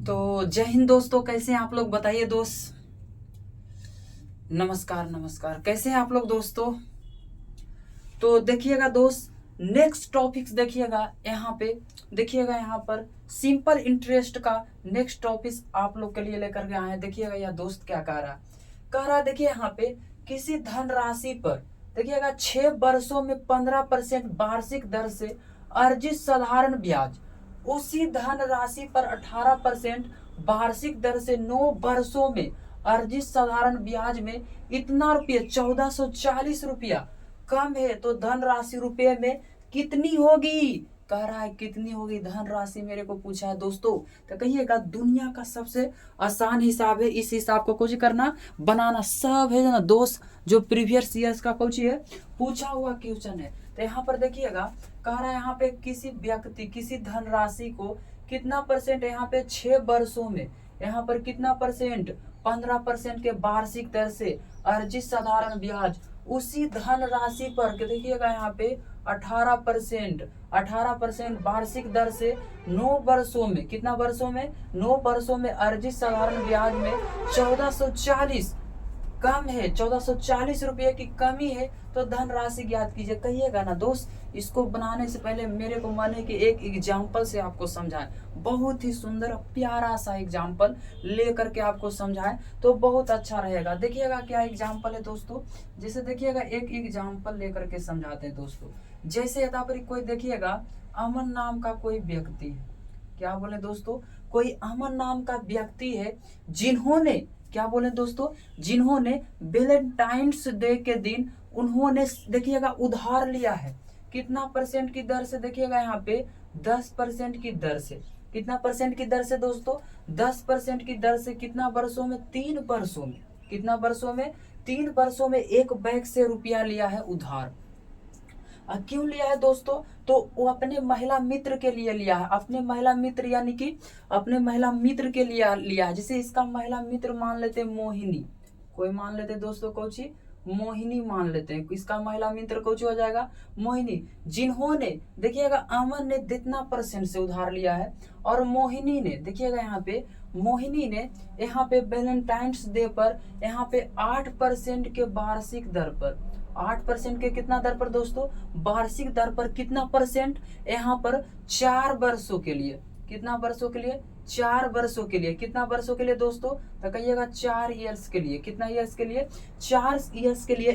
तो जय हिंद दोस्तों, कैसे हैं आप लोग? बताइए दोस्त। नमस्कार नमस्कार, कैसे हैं आप लोग दोस्तों? तो देखिएगा दोस्त, नेक्स्ट टॉपिक्स देखिएगा यहाँ पे। देखिएगा यहाँ पर सिंपल इंटरेस्ट का नेक्स्ट टॉपिक आप लोग के लिए लेकर के आए हैं। देखिएगा यह दोस्त क्या कह रहा है देखिए यहाँ पे, किसी धनराशि पर देखिएगा 6 वर्षों में 15% वार्षिक दर से अर्जित साधारण ब्याज, उसी धनराशि पर 18% वार्षिक दर से 9 वर्षों में अर्जित साधारण ब्याज में इतना रुपये 1440 रुपया कम है तो धनराशि रुपये में कितनी होगी? कह रहा है कितनी होगी धनराशि, मेरे को पूछा है दोस्तों। तो कहिएगा दुनिया का सबसे आसान हिसाब है, इस हिसाब को कुछ करना बनाना सब है ना दोस्त, जो प्रीवियस ईयर्स का कुछ है पूछा हुआ क्वेश्चन है। तो यहाँ पर देखिएगा कह रहा है यहाँ पे किसी व्यक्ति किसी धनराशि को कितना परसेंट, यहाँ पे 6 वर्षों में यहाँ पर कितना परसेंट, 15% के वार्षिक दर से अर्जित साधारण ब्याज, उसी धनराशि पर देखिएगा यहाँ पे 18% वार्षिक दर से 9 वर्षों में, कितना वर्षों में, 9 वर्षों में अर्जित साधारण ब्याज में 1440 कम है, 1440 रुपये की कमी है तो धनराशि ज्ञात कीजिए। कहिएगा ना दोस्त, इसको बनाने से पहले मेरे को मन है कि एक एग्जाम्पल से आपको समझाएं, बहुत ही सुंदर प्यारा सा एग्जाम्पल लेकर के आपको समझाएं तो बहुत अच्छा रहेगा। देखिएगा क्या एग्जाम्पल है दोस्तों, जैसे देखिएगा एक एग्जाम्पल लेकर के समझाते हैं दोस्तों। जैसे यहाँ पर कोई देखिएगा अमन नाम का कोई व्यक्ति है, क्या बोले दोस्तों, कोई अमन नाम का व्यक्ति है जिन्होंने, क्या बोले दोस्तों, जिन्होंने वैलेंटाइन्स डे के दिन उन्होंने देखिएगा उधार लिया है। कितना परसेंट की दर से? देखिएगा यहाँ पे 10% की दर से। कितना परसेंट की दर से दोस्तों? 10% की दर से। कितना वर्षों में? 3 वर्षों में। कितना वर्षों में? 3 वर्षों में एक बैंक से रुपया लिया है उधार। क्यों लिया है दोस्तों? तो वो अपने महिला मित्र के लिए लिया है, अपने महिला मित्र यानी कि अपने महिला मित्र के लिए लिया है। जैसे इसका महिला मित्र मान लेते हैं मोहिनी, कोई मान लेते हैं दोस्तों कौची, मोहिनी मान लेते हैं। इसका महिला मित्र कौची हो जाएगा? मोहिनी। जिन्होंने देखिएगा अमन ने कितना परसेंट से उधार लिया है और मोहिनी ने, देखिएगा यहाँ पे मोहिनी ने यहाँ पे वैलेंटाइन्स डे पर यहाँ पे 8% के वार्षिक दर पर, 8% के कितना दर पर दोस्तों? वार्षिक दर पर। कितना परसेंट? यहाँ पर 4 वर्षों के लिए। कितना वर्षों के लिए? 4 वर्षों के लिए। कितना वर्षों के लिए दोस्तों? तो कहिएगा 4 ईयर्स के लिए। कितना ईयर्स के लिए? 4 ईयर्स के लिए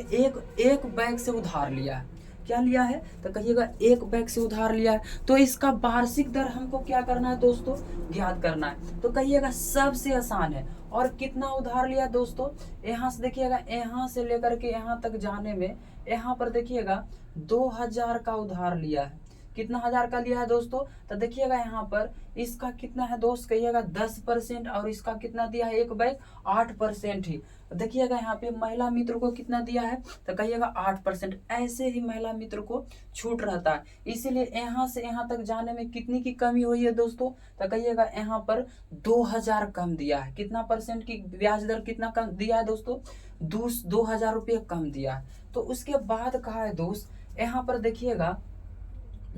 एक बैंक से उधार लिया है। क्या लिया है? तो कहिएगा एक बैंक से उधार लिया है। तो इसका वार्षिक दर हमको क्या करना है दोस्तों? ज्ञात करना है। तो कहिएगा सबसे आसान है। और कितना उधार लिया दोस्तों? यहाँ से देखिएगा, यहाँ से लेकर के यहाँ तक जाने में यहाँ पर देखिएगा 2000 का उधार लिया है। कितना हजार का लिया है दोस्तों? तो देखिएगा यहाँ पर इसका कितना है दोस्त? कहिएगा 10% और इसका कितना दिया है एक बैंक? 8% ही। देखिएगा यहाँ पे महिला मित्र को कितना दिया है? तो कहिएगा 8%। ऐसे ही महिला मित्र को छूट रहता है, इसीलिए यहाँ से यहाँ तक जाने में कितनी की कमी हुई है दोस्तों? तो कहिएगा यहाँ पर 2000 कम दिया है। कितना परसेंट की ब्याज दर कितना कम दिया है दोस्तों? 2000 रुपये कम दिया है। तो उसके बाद कहा है दोस्त, यहाँ पर देखिएगा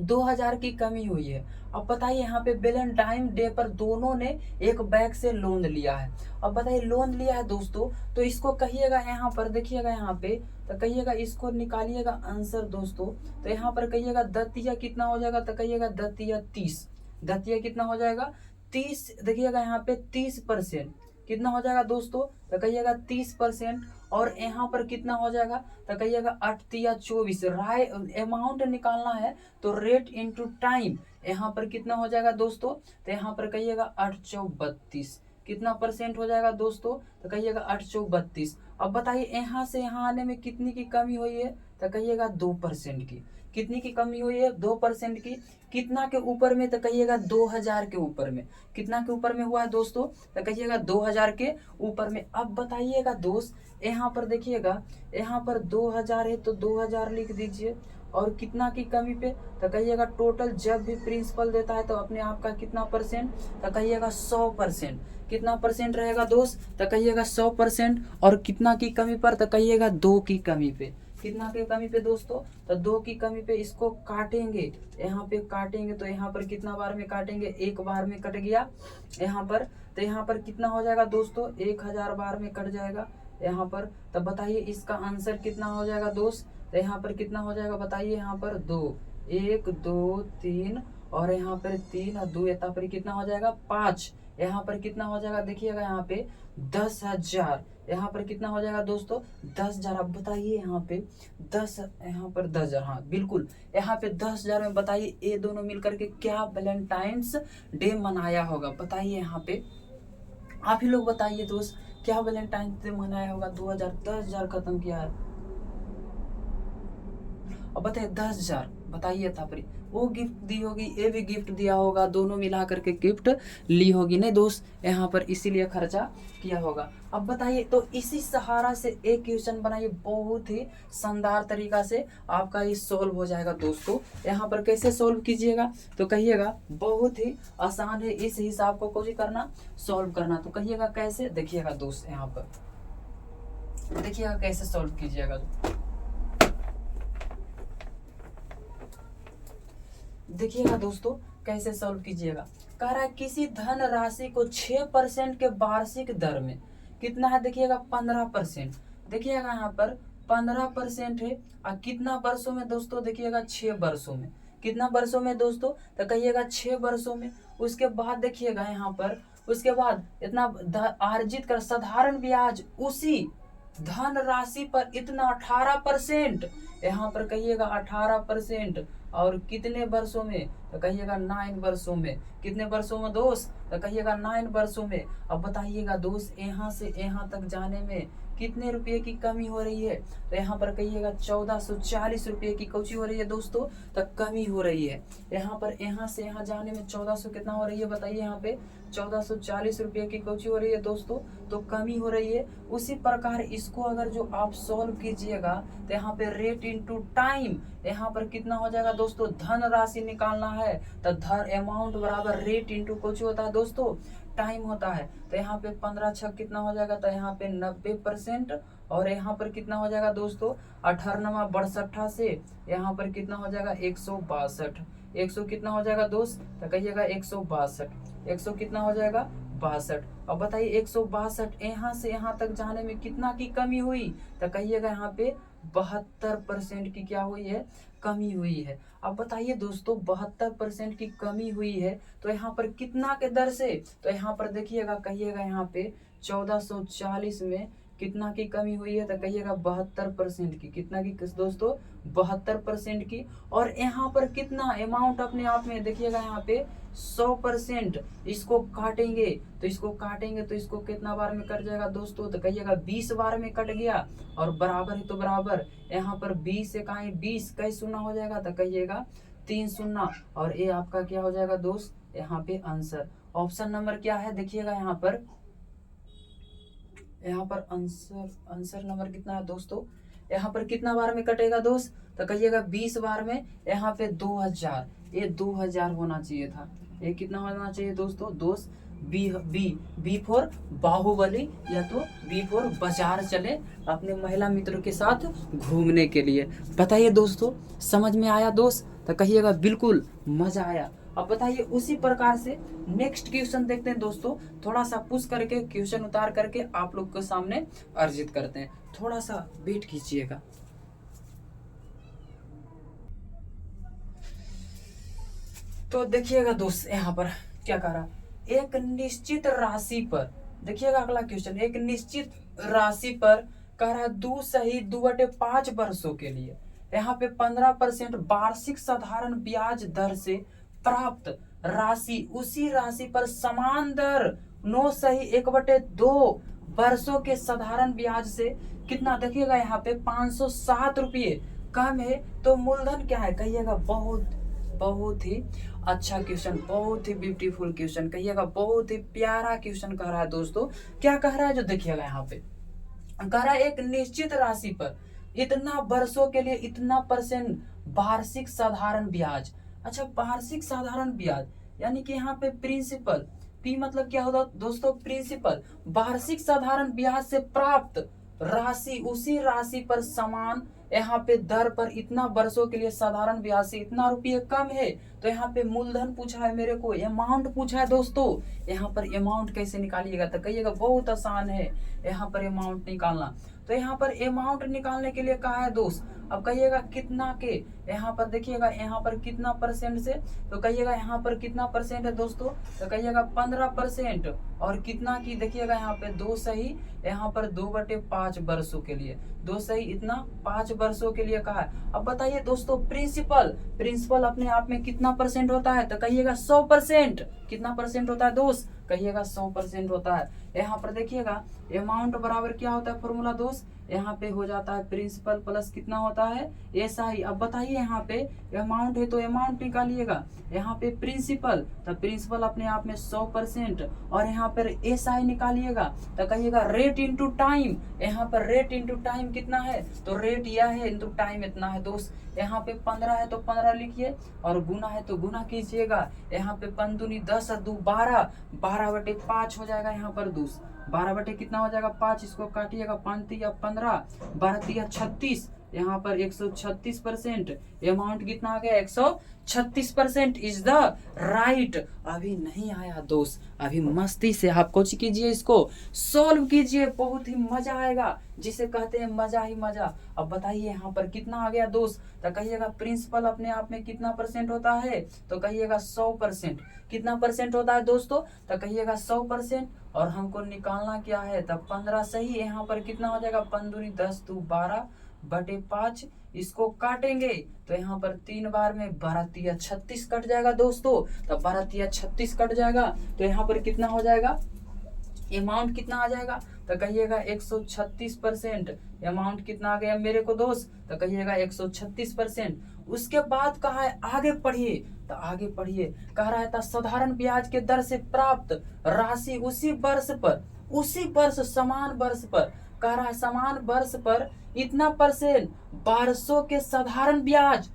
2000 की कमी हुई है। अब बताइए यहाँ पे वैलेंटाइन डे पर दोनों ने एक बैंक से लोन लिया है। अब बताइए लोन लिया है दोस्तों, तो इसको कहिएगा यहाँ पर देखिएगा यहाँ पे, तो कहिएगा इसको निकालिएगा आंसर दोस्तों। तो यहाँ पर कहिएगा दतिया कितना हो जाएगा? तो कहिएगा दतिया 30। दतिया कितना हो जाएगा? 30। देखिएगा यहाँ पे 30% कितना हो जाएगा दोस्तों? तो कहिएगा 30%। और यहाँ पर कितना हो जाएगा? तो कहिएगा 8 या 24। राय अमाउंट निकालना है तो रेट इनटू टाइम, यहाँ पर कितना हो जाएगा दोस्तों? तो यहाँ पर कहिएगा 8 चौक 32। कितना परसेंट हो जाएगा दोस्तों? तो कहिएगा 8 चौक 32। अब बताइए यहाँ से यहाँ आने में कितनी की कमी हुई है? तो कहिएगा 2% की। कितनी की कमी हुई है? 2% की। कितना के ऊपर में? तो कहिएगा 2000 के ऊपर में। कितना के ऊपर में हुआ है दोस्तों? तो कहिएगा 2000 के ऊपर में। अब बताइएगा दोस्त, यहाँ पर देखिएगा यहाँ पर 2000 है तो 2000 लिख दीजिए। और कितना की कमी पे? तो कहिएगा टोटल जब भी प्रिंसिपल देता है तो अपने आप का कितना परसेंट? तो कहिएगा 100%। कितना परसेंट रहेगा दोस्त? तो कहिएगा 100%। और कितना की कमी पर? तो कहिएगा 2 की कमी पे। कितना के कमी पे दोस्तों, तो 2 की कमी पे इसको काटेंगे, यहाँ पे काटेंगे तो यहाँ पर कितना बार में काटेंगे, 1 बार में कट गया यहाँ पर। तो यहाँ पर कितना हो जाएगा दोस्तों, 1000 बार में कट जाएगा यहाँ पर। तो बताइए इसका आंसर कितना हो जाएगा दोस्त, तो यहाँ पर कितना हो जाएगा बताइए, यहाँ पर 2, 1 2 3 और यहाँ पर 3 और 2 यहाँ पर कितना हो जाएगा 5, यहाँ पर कितना हो जाएगा देखिएगा यहाँ पे 10,000, यहाँ पर कितना हो जाएगा दोस्तों 10,000। अब बताइए यहाँ पे 10, यहाँ पर 10,000, हाँ बिल्कुल यहाँ पे 10,000 में बताइए ये दोनों मिलकर के क्या वैलेंटाइंस डे मनाया होगा, बताइए यहाँ पे आप ही लोग बताइए दोस्त, क्या वैलेंटाइंस डे मनाया होगा 2000, 10,000 खत्म किया है। अब बताइए 10,000, बताइए तापरी वो गिफ्ट दी होगी, ये भी गिफ्ट दिया होगा, दोनों मिला करके गिफ्ट ली होगी नहीं दोस्त यहाँ पर, इसीलिए खर्चा किया होगा। अब बताइए तो इसी सहारा से एक क्वेश्चन बनाइए, बहुत ही शानदार तरीका से आपका ये सोल्व हो जाएगा दोस्तों। यहाँ पर कैसे सोल्व कीजिएगा तो कहिएगा, बहुत ही आसान है इस हिसाब को कोई करना सोल्व करना, तो कहिएगा कैसे, देखिएगा दोस्त यहाँ पर देखिएगा कैसे सोल्व कीजिएगा। देखिएगा दोस्तों कैसे सॉल्व कीजिएगा। कह रहा है किसी धन राशि को 6% के वार्षिक दर में कितना है, देखिएगा 15%, देखिएगा यहाँ पर 15% है और कितना वर्षों में दोस्तों, देखिएगा 6 वर्षों में, कितना वर्षों में दोस्तों, तो कहिएगा 6 वर्षों में। उसके बाद देखिएगा यहाँ पर, उसके बाद इतना अर्जित कर साधारण ब्याज उसी धन राशि पर इतना 18%, यहाँ पर कहिएगा 18% और कितने वर्षों में, तो कहिएगा 9 वर्षों में। कितने वर्षों में दोस्त, तो कहिएगा 9 वर्षों में। अब बताइएगा दोस्त यहाँ से यहाँ तक जाने में कितने रुपए की कमी हो रही है, तो यहाँ पर कहिएगा 1440 रुपये की कौची हो रही है दोस्तों, तो कमी हो रही है। यहाँ पर यहाँ से यहाँ जाने में 1400 कितना हो रही है बताइए, यहाँ पे 1440 रुपये की कौची हो रही है दोस्तों, तो कमी हो रही है। उसी प्रकार इसको अगर जो आप सॉल्व कीजिएगा तो यहाँ पे रेट इनटू टाइम, यहाँ पर कितना हो जाएगा दोस्तों, धन राशि निकालना है तो धन अमाउंट बराबर रेट इनटू कुछ होता है दोस्तों, टाइम होता है। तो यहाँ पे 15 छक कितना हो जाएगा, तो यहाँ पे 90% और यहाँ पर कितना हो जाएगा दोस्तों 18वां 62 से यहाँ पर कितना हो जाएगा 162, 100 कितना हो जाएगा दोस्त, तो कहिएगा 162, 100 कितना हो जाएगा 62। अब बताइए 162 यहाँ से यहाँ तक जाने में कितना की कमी हुई, तो कहिएगा यहाँ पे 72% की क्या हुई है, कमी हुई है। अब बताइए दोस्तों 72% की कमी हुई है तो यहाँ पर कितना के दर से, तो यहाँ पर देखिएगा कहिएगा यहाँ पे 1440 में कितना की कमी हुई है, तो कहिएगा 72% की, कितना की दोस्तों 72% की। और यहाँ पर कितना अमाउंट अपने आप में देखिएगा यहाँ पे 100%, इसको काटेंगे तो इसको काटेंगे तो इसको कितना बार में कट जाएगा दोस्तों, तो कहिएगा 20 बार में कट गया और बराबर है तो बराबर, यहाँ पर 20 से कहीं 20 कई शून्य हो जाएगा, तो कहिएगा 3 शून्य और ये आपका क्या हो जाएगा दोस्त, यहाँ पे आंसर। ऑप्शन नंबर क्या है देखिएगा यहाँ पर आंसर नंबर कितना है दोस्तों, यहाँ पर कितना बार में कटेगा दोस्त, तो कहिएगा 20 बार में, यहाँ पे 2000, ये 2000 होना चाहिए था, ये कितना होना चाहिए दोस्तों दोस्त, बी फॉर बाहुबली या तो बी फॉर बाजार चले अपने महिला मित्रों के साथ घूमने के लिए। बताइए दोस्तों समझ में आया दोस्त, तो कहिएगा बिल्कुल मजा आया। अब बताइए उसी प्रकार से नेक्स्ट क्वेश्चन देखते हैं दोस्तों, थोड़ा सा पुश करके क्वेश्चन उतार करके आप लोग के सामने अर्जित करते हैं, थोड़ा सा वेट कीजिएगा। तो देखिएगा दोस्त यहाँ पर क्या कह रहा, एक निश्चित राशि पर, देखिएगा अगला क्वेश्चन, एक निश्चित राशि पर कह रहा है 2/5 वर्षों के लिए यहाँ पे 15% वार्षिक साधारण ब्याज दर से प्राप्त राशि उसी राशि पर समान दर 9/1/2 वर्षों के साधारण ब्याज से कितना, देखिएगा यहाँ पे 507 रुपये कम है, तो मूलधन क्या है, कहिएगा बहुत ही अच्छा क्वेश्चन, बहुत ही ब्यूटीफुल क्वेश्चन, कहिएगा बहुत ही प्यारा क्वेश्चन कह रहा है दोस्तों। क्या कह रहा है जो देखिएगा यहाँ पे कह रहा है एक निश्चित राशि पर इतना वर्षों के लिए इतना % वार्षिक साधारण ब्याज। अच्छा वार्षिक साधारण ब्याज यानी कि यहाँ पे प्रिंसिपल, पी मतलब क्या होता दोस्तों, प्रिंसिपल, वार्षिक साधारण ब्याज से प्राप्त राशि उसी राशि पर समान यहाँ पे दर पर इतना वर्षों के लिए साधारण ब्याज से इतना रुपये कम है। तो यहाँ पे मूलधन पूछा है मेरे को, अमाउंट पूछा है दोस्तों। यहाँ पर अमाउंट कैसे निकालिएगा, तो कहिएगा बहुत आसान है यहाँ पर अमाउंट निकालना। तो यहाँ पर अमाउंट निकालने के लिए कहा है दोस्त, अब कहिएगा कितना के, यहाँ पर देखिएगा यहाँ पर कितना परसेंट से, तो कहिएगा यहाँ पर कितना परसेंट है दोस्तों, तो कहिएगा 15%। और कितना की देखिएगा यहाँ पे 2 सही, यहाँ पर 2/5 वर्षों के लिए, 2 सही इतना 5 वर्षों के लिए कहा है। अब बताइए दोस्तों प्रिंसिपल अपने आप में कितना परसेंट होता है, तो कहिएगा 100%। कितना परसेंट होता है दोस्त, कहिएगा 100% होता है। यहाँ पर देखिएगा अमाउंट बराबर क्या होता है फॉर्मूला दोस्त, यहाँ पे हो जाता है प्रिंसिपल प्लस कितना होता है एसआई। अब बताइए यहाँ पे अमाउंट है तो अमाउंट निकालिएगा, यहाँ पे प्रिंसिपल तो प्रिंसिपल अपने आप में 100%, और यहाँ पर एसआई निकालिएगा तो कहिएगा रेट इंटू टाइम। यहाँ पर रेट इंटू टाइम कितना है, तो रेट यह है इंटू टाइम इतना है दोस्त। यहाँ पे 15 है तो 15 लिखिए, और गुना है तो गुना कीजिएगा। यहाँ पे 5 दूनी 10 और 2 12, 12/5 हो जाएगा यहाँ पर दोस्त। 12 बटे कितना हो जाएगा 5, इसको काटिएगा 5 तिया 15, 12 तिया 36, यहाँ पर 136%। अमाउंट कितना आ गया 136% इज द राइट। अभी नहीं आया दोस्त, अभी मस्ती से आप कुछ कीजिए, इसको सोल्व कीजिए, बहुत ही मजा आएगा, जिसे कहते हैं मजा ही मजा। अब बताइए यहाँ पर कितना आ गया दोस्त, तो कहिएगा प्रिंसिपल अपने आप में कितना परसेंट होता है, तो कहिएगा 100%। कितना परसेंट होता है दोस्तों, तो कहिएगा 100%। और हमको निकालना क्या है, तब 15 सही, यहाँ पर कितना हो जाएगा 5 दूनी 10 2 12/5, इसको काटेंगे तो यहाँ पर 3 बार में 12 तिया 36 कट जाएगा दोस्तों। तब 12 तिया 36 कट जाएगा तो यहाँ पर कितना हो जाएगा, अमाउंट कितना आ जाएगा, तो कहिएगा 136%। अमाउंट कितना आ गया मेरे को दोस्त, तो कहिएगा 136%। उसके बाद कहा है आगे पढ़िए, तो आगे पढ़िए, कह रहा था साधारण ब्याज के दर से प्राप्त राशि उसी वर्ष समान वर्ष पर, कह रहा है समान वर्ष पर इतना परसेंट वर्षों के साधारण ब्याज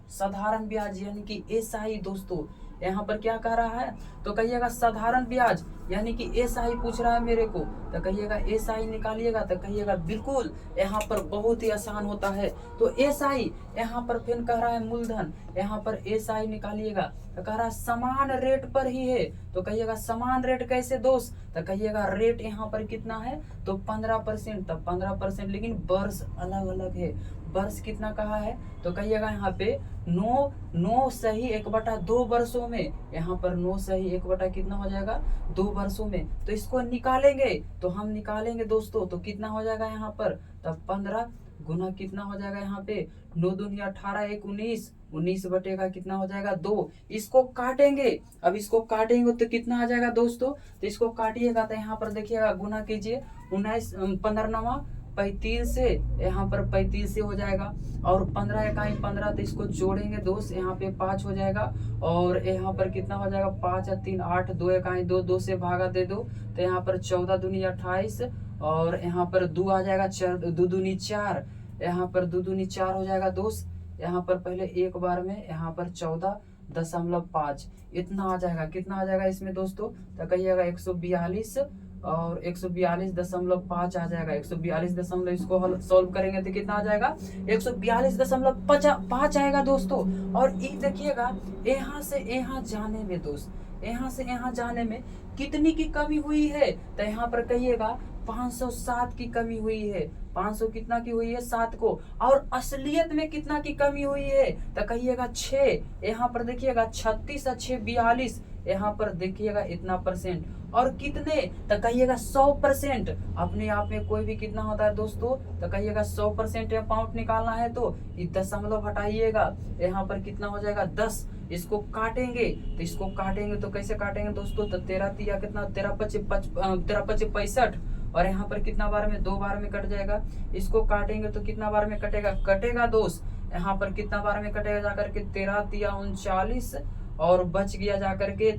यानी कि एसआई दोस्तों। यहाँ पर क्या कह रहा है, तो कहिएगा साधारण ब्याज यानी कि एसआई पूछ रहा है मेरे को, तो कहिएगा एसआई निकालिएगा, तो कहिएगा बिल्कुल यहाँ पर बहुत ही आसान होता है। तो एसआई यहाँ पर फिर कह रहा है मूलधन, यहाँ पर एसआई निकालिएगा, तो कह रहा है समान रेट पर ही है, तो कहिएगा समान रेट कैसे दोस्त, तो कहिएगा रेट यहाँ पर कितना है, तो 15%, तब 15%, लेकिन वर्ष अलग अलग है। वर्ष कितना कहा है, तो कहिएगा यहाँ पे 9 सही 1/2 वर्षों में, यहाँ पर 9 सही 1/ कितना हो जाएगा 2 वर्षों में। तो इसको निकालेंगे, तो हम निकालेंगे दोस्तों, तो कितना हो जाएगा यहाँ पर, तब 15 गुना कितना हो जाएगा यहाँ पे 9 दूनी 18 1 19 बटेगा कितना हो जाएगा 2। इसको काटेंगे, अब इसको काटेंगे तो कितना आ जाएगा दोस्तों, तो इसको काटिएगा तो यहाँ पर देखिएगा गुना कीजिए, 19 15 35 से, यहाँ पर 35 से हो जाएगा, और 15 इकाई 15, तो इसको जोड़ेंगे दोस्त, यहाँ पे 5 हो जाएगा, और यहाँ पर कितना हो जाएगा 5 और 3 8, 2 इकाई 2, 2 से भागा दे दो, तो यहाँ पर 14 दूनी 28, और यहाँ पर 2 आ जाएगा 2 दूनी 4, यहाँ पर 2 दूनी 4 हो जाएगा दोस्त। यहाँ पर पहले एक बार में यहाँ पर 14.5 इतना आ जाएगा, कितना आ जाएगा इसमें दोस्तों, तो कहिएगा 142 और 142.5 आ जाएगा। 142 इसको सॉल्व करेंगे तो कितना आ जाएगा 142.5 आएगा दोस्तों। और ये देखिएगा यहाँ से यहाँ जाने में दोस्त, यहाँ से यहाँ जाने में कितनी की कमी हुई है, तो यहाँ पर कहिएगा 507 की कमी हुई है। 500 कितना की हुई है 7 को, और असलियत में कितना की कमी हुई है, तो कहिएगा 6। यहाँ पर देखिएगा 36 और 6 42, यहाँ पर देखिएगा इतना परसेंट, और कितने, तो कहिएगा 100%। अपने आप में कोई भी कितना होता है दोस्तों, तो कहिएगा 100% अमाउंट निकालना है तो दशमलव हटाइएगा, यहाँ पर कितना हो जाएगा 10। इसको काटेंगे, तो इसको काटेंगे तो कैसे काटेंगे दोस्तों, तो 13 तिया कितना 13 5 65, और यहाँ पर कितना बार में 2 बार में कट जाएगा। इसको काटेंगे तो कितना बार में कटेगा दोस्त, यहाँ पर कितना बार में कटेगा जाकर के 13 तिया 39, और बच गया जाकर के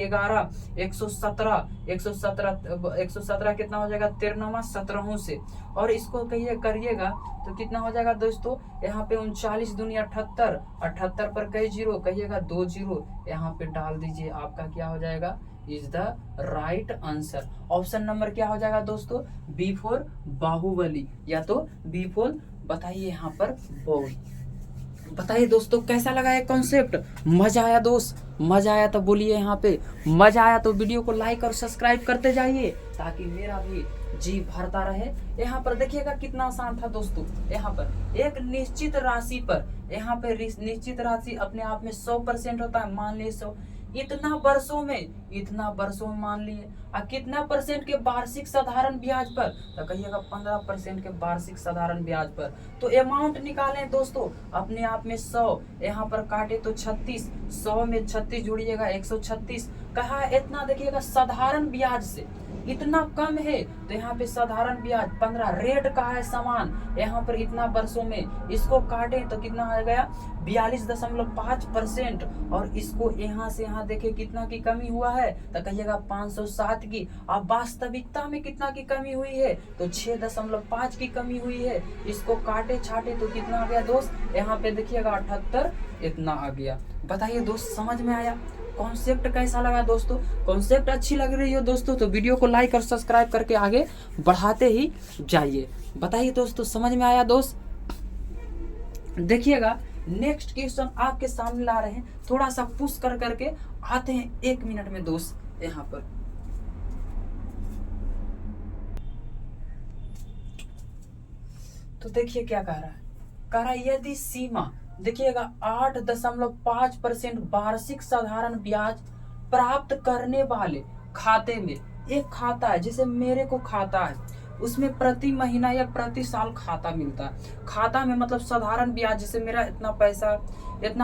11 117 कितना हो जाएगा 13वां 17 से, और इसको करिएगा तो कितना हो जाएगा दोस्तों, यहाँ पे 39 दूनी 78, 78 पर कई जीरो, कहिएगा 2 जीरो यहाँ पे डाल दीजिए, आपका क्या हो जाएगा is the right answer. Option number क्या हो जाएगा दोस्तों, B4 बाहुबली, या तो B4 बताइए यहाँ पर बोल। बताइए दोस्तों कैसा लगा ये कॉन्सेप्ट, मजा आया दोस्त, मजा आया तो बोलिए यहाँ पे मजा आया, तो वीडियो को लाइक और सब्सक्राइब करते जाइए ताकि मेरा भी जी भरता रहे। यहाँ पर देखिएगा कितना आसान था दोस्तों। यहाँ पर एक निश्चित राशि पर, यहाँ पे निश्चित राशि अपने आप में 100% होता है, मान लीजिए 100, इतना वर्षों में मान लिए, और कितना परसेंट के वार्षिक साधारण ब्याज पर, तो कहिएगा 15% के वार्षिक साधारण ब्याज पर। तो अमाउंट निकालें दोस्तों, अपने आप में 100, यहाँ पर काटे तो 36, 100 में 36 जुड़िएगा 136, कहा है इतना। देखिएगा साधारण ब्याज से इतना कम है, तो यहाँ पे साधारण ब्याज 15, रेट कहा है समान, यहाँ पर इतना वर्षों में, इसको काटे तो कितना आ गया 42.5%, और इसको यहाँ से यहाँ देखे कितना की कमी हुआ है, तो कहिएगा 507 की। अब वास्तविकता में कितना की कमी हुई है, तो 6.5 की कमी हुई है, इसको काटे छाटे तो कितना आ गया दोस्त, यहाँ पे देखिएगा 78 इतना आ गया। बताइए दोस्त समझ में आया, कॉन्सेप्ट कैसा लगा दोस्तों? कॉन्सेप्ट अच्छी लग रही हो दोस्तों तो वीडियो को लाइक और सब्सक्राइब करके आगे बढ़ाते ही जाइए। बताइए दोस्तों समझ में आया दोस्त? देखिएगा नेक्स्ट क्वेश्चन आपके सामने ला रहे हैं, थोड़ा सा पुश कर करके आते हैं 1 मिनट में दोस्त। यहाँ पर तो देखिए क्या कह रहा है, यदि सीमा देखिएगा 8.5% वार्षिक साधारण ब्याज प्राप्त करने वाले खाते में, एक खाता है जैसे मेरे को खाता है, उसमें प्रति महीना या प्रति साल खाता मिलता है। खाता में मतलब साधारण ब्याज, जैसे मेरा इतना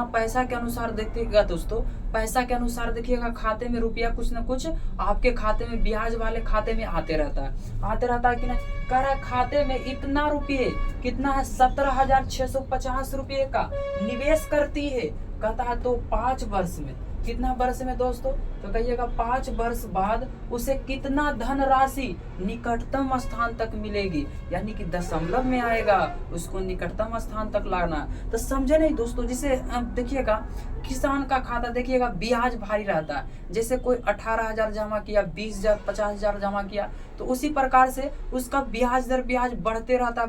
पैसा के अनुसार देखिएगा दोस्तों, पैसा के अनुसार देखिएगा खाते में रुपया कुछ न कुछ आपके खाते में ब्याज वाले खाते में आते रहता है कि नहीं। कह रहा है खाते में इतना रुपये, कितना है 17,650 रुपये का निवेश करती है, कहता है तो 5 वर्ष में, कितना वर्ष में दोस्तों, तो कहिएगा 5 वर्ष बाद उसे कितना धनराशि निकटतम स्थान तक मिलेगी, यानी कि दशमलव में आएगा, उसको निकटतम स्थान तक लाना। तो समझे नहीं दोस्तों? जिसे देखिएगा किसान का खाता देखिएगा ब्याज भारी रहता है, जैसे कोई 18,000 जमा किया, 20,000 50,000 जमा किया, तो उसी प्रकार से उसका ब्याज दर ब्याज बढ़ते रहता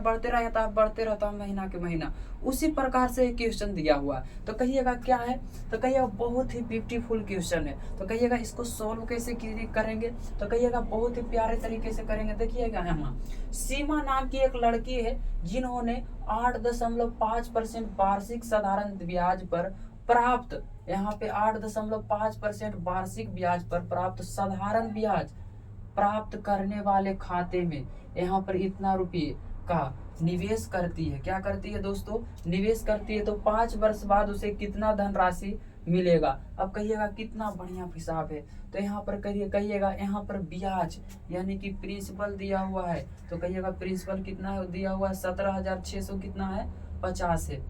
है महीना के महीना। उसी प्रकार से क्वेश्चन दिया हुआ, तो कहिएगा क्या है, तो कहिएगा बहुत ही ब्यूटीफुल क्वेश्चन है। तो कहिएगा इसको सोल्व कैसे करेंगे, तो कहिएगा बहुत ही प्यारे तरीके से करेंगे। देखिएगा यहाँ सीमा नाम की एक लड़की है जिन्होंने 8.5% वार्षिक साधारण ब्याज पर प्राप्त, यहाँ पे 8.5% वार्षिक ब्याज पर प्राप्त साधारण ब्याज प्राप्त करने वाले खाते में यहाँ पर इतना रुपये का निवेश करती है। क्या करती है दोस्तों? निवेश करती है। तो 5 वर्ष बाद उसे कितना धनराशि मिलेगा। अब कहिएगा कितना बढ़िया हिसाब है। तो यहाँ पर कहिएगा यहाँ पर ब्याज यानी कि प्रिंसिपल दिया हुआ है, तो कहिएगा प्रिंसिपल कितना है दिया हुआ है 17,600 कितना है 50 है,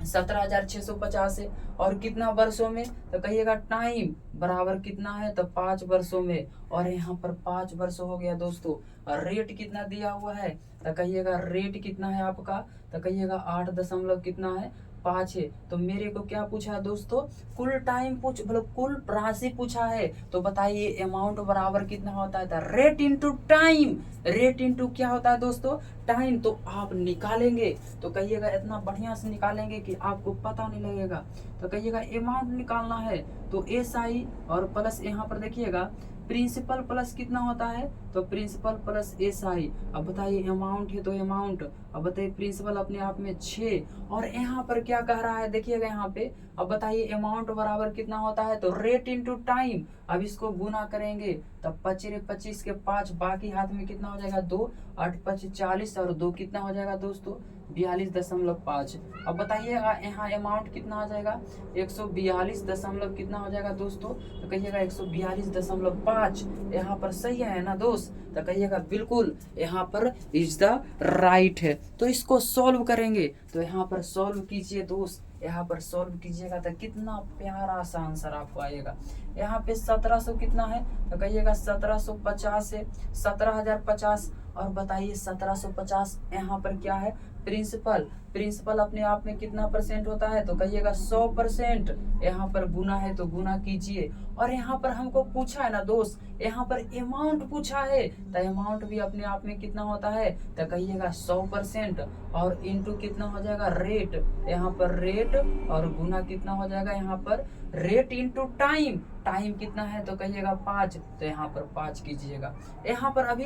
17,650 है। और कितना वर्षों में, तो कहिएगा टाइम बराबर कितना है, तो 5 वर्षों में, और यहाँ पर 5 वर्ष हो गया दोस्तों। और रेट कितना दिया हुआ है, तो कहिएगा रेट कितना है आपका, तो कहिएगा 8 दशमलव कितना है 5 है। तो मेरे को क्या पूछा दोस्तों, कुल टाइम मतलब कुल राशि पूछा है। तो बताइए अमाउंट बराबर कितना होता है, rate into time, rate into क्या होता है दोस्तों, टाइम। तो आप निकालेंगे तो कहिएगा इतना बढ़िया से निकालेंगे कि आपको पता नहीं लगेगा। तो कहिएगा अमाउंट निकालना है तो SI और प्लस यहाँ पर देखिएगा प्रिंसिपल प्लस कितना होता है, तो प्रिंसिपल प्लस SI। अब बताइए अमाउंट है तो अमाउंट, अब बताइए प्रिंसिपल अपने आप में 6, और यहाँ पर क्या कह रहा है देखिएगा यहाँ पे। अब बताइए अमाउंट बराबर कितना होता है, तो रेट इंटू टाइम। अब इसको गुना करेंगे तब 25 के 5, बाकी हाथ में कितना हो जाएगा 2, 8 5 40, और 2 कितना हो जाएगा दोस्तों 42.5। अब बताइएगा यहाँ अमाउंट कितना आ जाएगा 142 दशमलव कितना हो जाएगा दोस्तों, तो कहिएगा 142.5। यहाँ पर सही है ना दोस्त, तो कहिएगा बिल्कुल यहाँ पर इज द राइट है। तो इसको सॉल्व करेंगे, तो यहाँ पर सॉल्व कीजिए दोस्त, यहाँ पर सॉल्व कीजिएगा तो कितना प्यारा सा आंसर आपको आएगा। यहाँ पे 1700 कितना है, तो कहिएगा 1750 है, 17,050, और बताइए 1750 यहाँ पर क्या है, प्रिंसिपल। प्रिंसिपल अपने आप में कितना परसेंट होता है, तो कहिएगा 100%। यहाँ पर गुना है तो गुना कीजिए। और यहाँ पर हमको पूछा है ना दोस्त, यहाँ पर अमाउंट पूछा है, तो अमाउंट भी अपने आप में कितना होता है, तो कहिएगा 100%। और इंटू कितना हो जाएगा, रेट। यहाँ पर रेट और गुना कितना हो जाएगा, यहाँ पर रेट इंटू टाइम। टाइम कितना है, तो कहिएगा 5, तो यहाँ पर 5 कीजिएगा। यहाँ पर अभी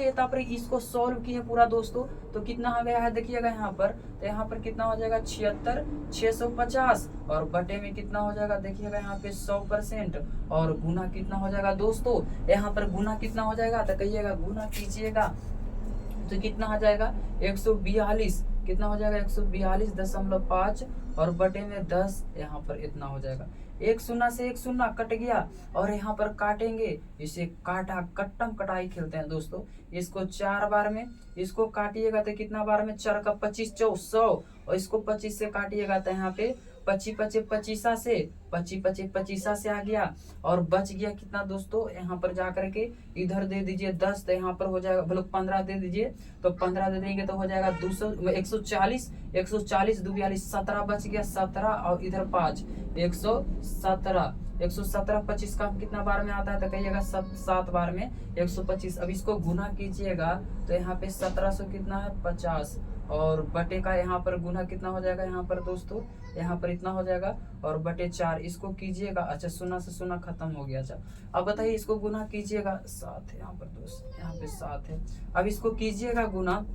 इसको सॉल्व किए पूरा दोस्तों, तो कितना आ गया है देखिएगा यहाँ पर, तो यहाँ पर कितना हो जाएगा 76,650। और बटे में कितना हो जाएगा देखिएगा यहाँ पे 100%। और गुना कितना हो जाएगा दोस्तों, यहाँ पर गुना कितना हो जाएगा, तो कहिएगा गुना कीजिएगा, तो कितना आ जाएगा 142। कितना हो जाएगा 142.5 और बटे में 10, यहाँ पर इतना हो जाएगा। एक शून्य से एक शून्य कट गया और यहाँ पर काटेंगे, इसे काटा कट्टम कटाई खेलते हैं दोस्तों। इसको 4 बार में इसको काटिएगा तो कितना बार में, 4 का 25 100, और इसको 25 से काटिएगा तो यहाँ पे 25 25 25 से 25 25 25 से आ गया। और बच गया कितना दोस्तों, यहाँ पर जा करके इधर दे दीजिए 10, तो यहाँ पर हो जाएगा, मतलब 15 दे दीजिए, तो 15 दे देंगे तो हो जाएगा 140 140 2 42 17 बच गया 17, और इधर 5 117 117 25 का कितना बार में आता है, तो कहिएगा 7 बार में 125। अब इसको गुना कीजिएगा तो यहाँ पे 1700 कितना है 50, और बटे का यहाँ पर गुना कितना हो जाएगा, यहाँ पर दोस्तों यहाँ पर इतना हो जाएगा, और बटे 4 इसको कीजिएगा। अच्छा, शून्य से शून्य खत्म हो गया। अच्छा अब बताइए इसको गुना कीजिएगा, 7 है यहाँ पर दोस्त, यहाँ पे 7 है। अब इसको कीजिएगा गुना,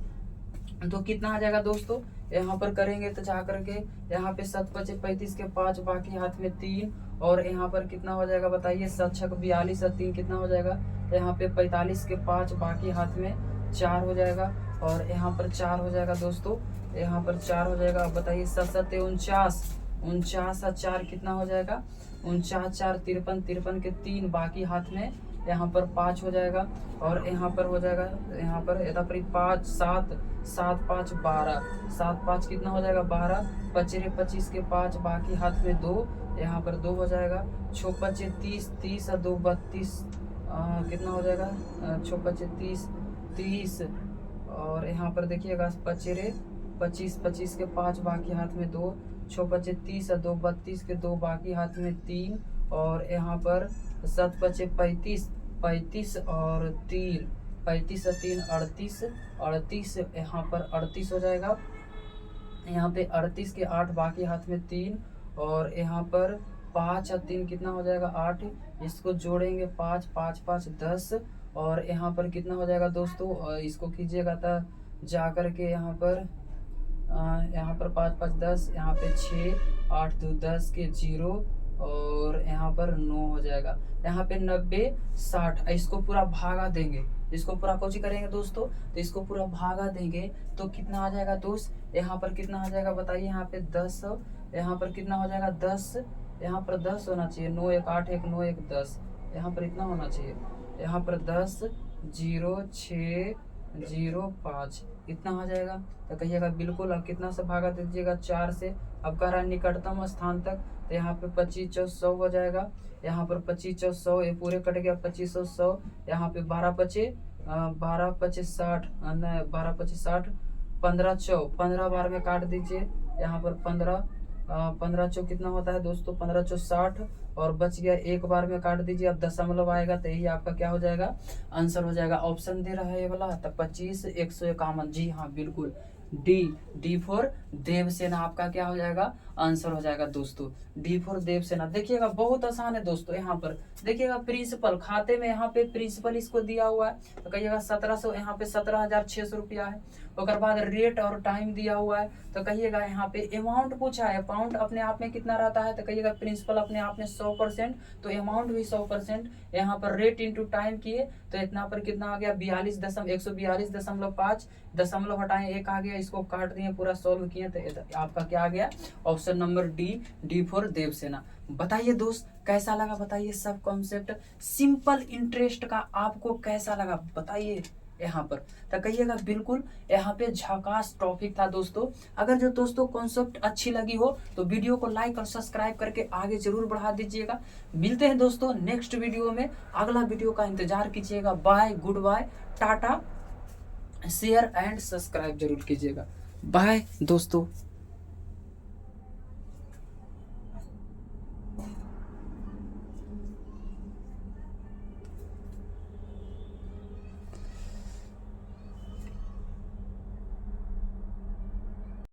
तो कितना आ जाएगा दोस्तों, यहाँ पर करेंगे तो जा करके यहाँ पे 7 25 35 के 5 बाकी हाथ में 3, और यहाँ पर कितना हो जाएगा बताइए, 7 6 42 और 3 कितना हो जाएगा, यहाँ पे 45 के 5 बाकी हाथ में 4 हो जाएगा, और यहाँ पर 4 हो जाएगा दोस्तों, यहाँ पर 4 हो जाएगा। अब बताइए 7 7 49 49 और 4 कितना हो जाएगा, 49 4 53 53 के 3 बाकी हाथ में यहाँ पर 5 हो जाएगा, और यहाँ पर हो जाएगा, यहाँ पर 5 7 7 5 12 7 5 कितना हो जाएगा 12, 25 25 के 5 बाकी हाथ में 2, यहाँ पर 2 हो जाएगा, 6 25 30 30 और 2 32 कितना हो जाएगा, 6 25 30 और यहाँ पर देखिएगा 25 25 के 5 बाकी हाथ में 2, 6 25 30 और 2 32 के 2 बाकी हाथ में 3, और यहाँ पर 7 25 35 35 और 3 35 और 3 38 38 यहाँ पर 38 हो जाएगा, यहाँ पे 38 के 8 बाकी हाथ में 3, और यहाँ पर 5 और 3 कितना हो जाएगा 8, इसको जोड़ेंगे 5 5 5 10, और यहाँ पर कितना हो जाएगा दोस्तों, इसको कीजिएगा तो जा कर के यहाँ पर 5 5 10, यहाँ पे 6 8 2 10 के 0, और यहाँ पर 9 हो जाएगा, यहाँ पे 90 60। इसको पूरा भागा देंगे, इसको पूरा कोची करेंगे दोस्तों, तो इसको पूरा भागा देंगे तो कितना आ जाएगा दोस्त, यहाँ पर कितना आ जाएगा बताइए, यहाँ पे 10, यहाँ पर कितना हो जाएगा 10, यहाँ पर 10 होना चाहिए, 9 1 8 1 9 1 10, यहाँ पर इतना होना चाहिए, यहाँ पर 10 0 6 0 5 इतना आ जाएगा, तो कहिएगा बिल्कुल। अब कितना से भागा दीजिएगा 4 से, अब कह रहा है निकटतम स्थान तक, तो यहाँ पे 25 4 100 हो जाएगा, यहाँ पर 25 4 100 ये पूरे कट गया, 25 100, यहाँ पे 12 25 60 12 25 60 15 4 15 बार में काट दीजिए, यहाँ पर 15 15 चौ कितना होता है दोस्तों, 15 चौ 60, और बच गया एक बार में काट दीजिए। अब दशमलव आएगा तो यही आपका क्या हो जाएगा, आंसर हो जाएगा। ऑप्शन दे रहा है ये वाला, तो 25 151, जी हाँ बिल्कुल, डी फॉर देवसेना आपका क्या हो जाएगा, आंसर हो जाएगा दोस्तों, डी फॉर देवसेना। देखिएगा बहुत आसान है दोस्तों, यहाँ पर देखिएगा प्रिंसिपल खाते में, यहाँ पे प्रिंसिपल इसको दिया हुआ है, तो कहिएगा 1700, यहाँ पे 17,600 रुपया है। उसके बाद रेट और टाइम दिया हुआ है, तो कहिएगा यहाँ पे अमाउंट पूछा है, अमाउंट अपने आप में कितना रहता है, तो कहिएगा प्रिंसिपल अपने आप में 100%, तो अमाउंट भी 100%। यहाँ पर रेट इंटू टाइम किए तो इतना पर कितना आ गया 142.5, दशमलव हटाए 1 आ गया, इसको काट दिए पूरा सॉल्व किए, तो आपका क्या आ गया, option number D for Devsena. बताइए दोस्त कैसा लगा, बताइए सब कॉन्सेप्ट सिंपल इंटरेस्ट का आपको कैसा लगा बताइए यहाँ पर, तो कहिएगा बिल्कुल। यहाँ पे झकास टॉपिक था दोस्तों। अगर जो दोस्तों कॉन्सेप्ट अच्छी लगी हो तो वीडियो को लाइक और सब्सक्राइब करके आगे जरूर बढ़ा दीजिएगा। मिलते हैं दोस्तों नेक्स्ट वीडियो में, अगला वीडियो का इंतजार कीजिएगा। Bye, good bye, tata. Share and subscribe जरूर कीजिएगा। बाय दोस्तों।